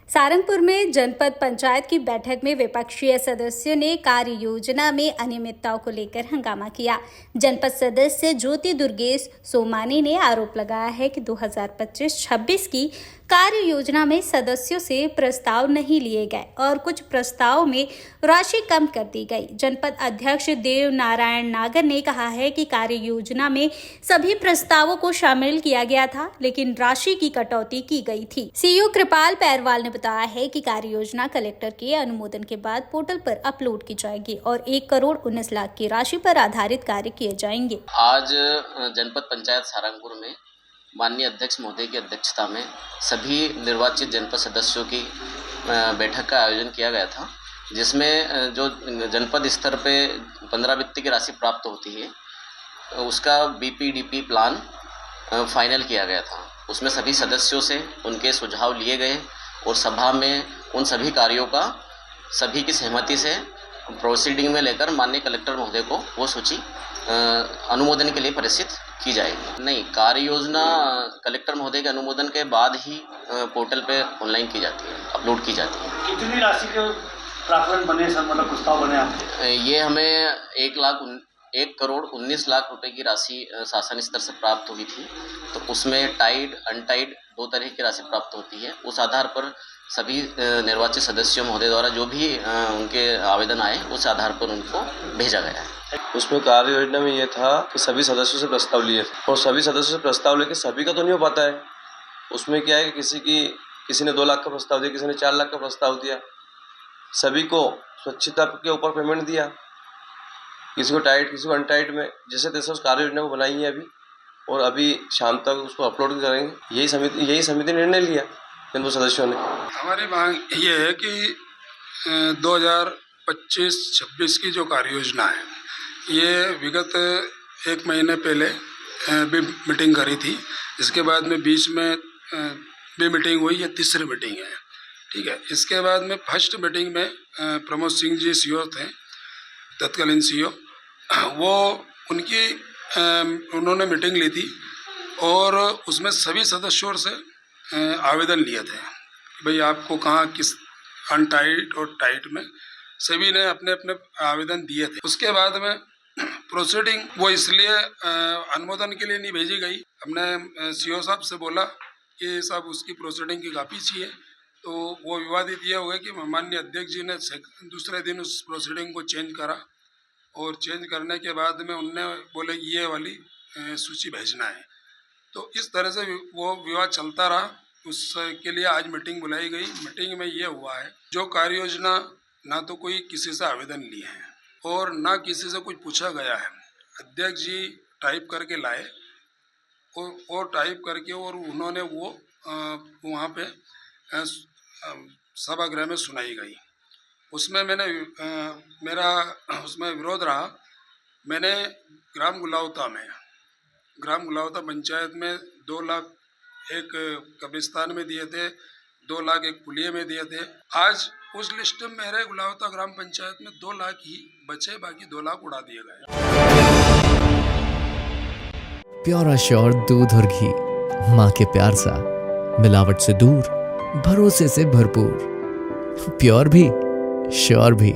सहारनपुर में जनपद पंचायत की बैठक में विपक्षी सदस्यों ने कार्य योजना में अनियमितताओं को लेकर हंगामा किया। जनपद सदस्य ज्योति दुर्गेश सोमानी ने आरोप लगाया है कि 2025-26 की कार्य योजना में सदस्यों से प्रस्ताव नहीं लिए गए और कुछ प्रस्ताव में राशि कम कर दी गई। जनपद अध्यक्ष देव नारायण नागर ने कहा है कि कार्य योजना में सभी प्रस्तावों को शामिल किया गया था, लेकिन राशि की कटौती की गई थी। सीईओ कृपाल पैरवाल ने बताया है कि कार्य योजना कलेक्टर के अनुमोदन के बाद पोर्टल पर अपलोड की जाएगी और 1,19,00,000 की राशि पर आधारित कार्य किए जाएंगे। आज जनपद पंचायत सहारनपुर में माननीय अध्यक्ष महोदय की अध्यक्षता में सभी निर्वाचित जनपद सदस्यों की बैठक का आयोजन किया गया था, जिसमें जो जनपद स्तर पे 15 वित्त की राशि प्राप्त होती है उसका बीपीडीपी प्लान फाइनल किया गया था। उसमें सभी सदस्यों से उनके सुझाव लिए गए और सभा में उन सभी कार्यों का सभी की सहमति से प्रोसीडिंग में लेकर माननीय कलेक्टर महोदय को वो सूची अनुमोदन के लिए प्रेषित की जाएगी। नहीं, कार्य योजना कलेक्टर महोदय के अनुमोदन के बाद ही पोर्टल पे ऑनलाइन की जाती है, अपलोड की जाती है। कितनी राशि के प्रावधान बने सर, मतलब प्रस्ताव बने आपके? ये हमें 1,19,00,000 रुपए की राशि शासन स्तर से प्राप्त हुई थी, तो उसमें टाइड अनटाइड 2 तरह की राशि प्राप्त होती है। उस आधार पर सभी निर्वाचित सदस्यों महोदय द्वारा जो भी उनके आवेदन आए उस आधार पर उनको भेजा गया है। उसमें कार्य योजना में ये था कि सभी सदस्यों से प्रस्ताव लिए और सभी सदस्यों से प्रस्ताव लेके सभी का तो नहीं हो पाता है। उसमें क्या है कि किसी ने 2 लाख का प्रस्ताव दिया, किसी ने 4 लाख का प्रस्ताव दिया, सभी को स्वच्छता के ऊपर पेमेंट दिया, किसी को टाइट किसी को अनटाइट में, जैसे तैसे उस कार्य योजना को बनाई है अभी, और अभी शाम तक उसको अपलोड करेंगे। यही समिति ने निर्णय लिया इन सदस्यों ने। हमारी मांग ये है कि 2025-26 की जो कार्य योजना है, ये विगत 1 महीने पहले भी मीटिंग करी थी। इसके बाद में बीच में भी मीटिंग हुई, ये तीसरी मीटिंग है, ठीक है। इसके बाद में फर्स्ट मीटिंग में प्रमोद सिंह जी सीईओ थे, तत्कालीन सीईओ, वो उन्होंने मीटिंग ली थी और उसमें सभी सदस्यों से आवेदन लिए थे कि भाई आपको कहाँ किस अनटाइट और टाइट में सभी ने अपने अपने आवेदन दिए थे। उसके बाद में प्रोसीडिंग वो इसलिए अनुमोदन के लिए नहीं भेजी गई। हमने सीईओ साहब से बोला कि साहब उसकी प्रोसीडिंग की कॉपी चाहिए, तो वो विवादित ये हो गया कि माननीय अध्यक्ष जी ने दूसरे दिन उस प्रोसीडिंग को चेंज करा और चेंज करने के बाद में उनने बोले ये वाली सूची भेजना है। तो इस तरह से वो विवाद चलता रहा। उसके लिए आज मीटिंग बुलाई गई। मीटिंग में ये हुआ है, जो कार्य योजना ना तो कोई किसी से आवेदन लिए हैं और ना किसी से कुछ पूछा गया है। अध्यक्ष जी टाइप करके लाए और टाइप करके और उन्होंने वो वहाँ पे सभागृह में सुनाई गई। उसमें मेरा उसमें विरोध रहा। मैंने ग्राम गुलावता पंचायत में 2 लाख एक कब्रिस्तान में दिए थे, 2 लाख एक पुलिये में दिए थे। आज उस लिस्ट में मेरे गुलावता ग्राम पंचायत में 2 लाख ही बचे, बाकी 2 लाख उड़ा दिए गए। प्योर श्योर दूध और घी, माँ के प्यार सा, मिलावट से दूर, भरोसे से भरपूर, प्योर भी श्योर भी।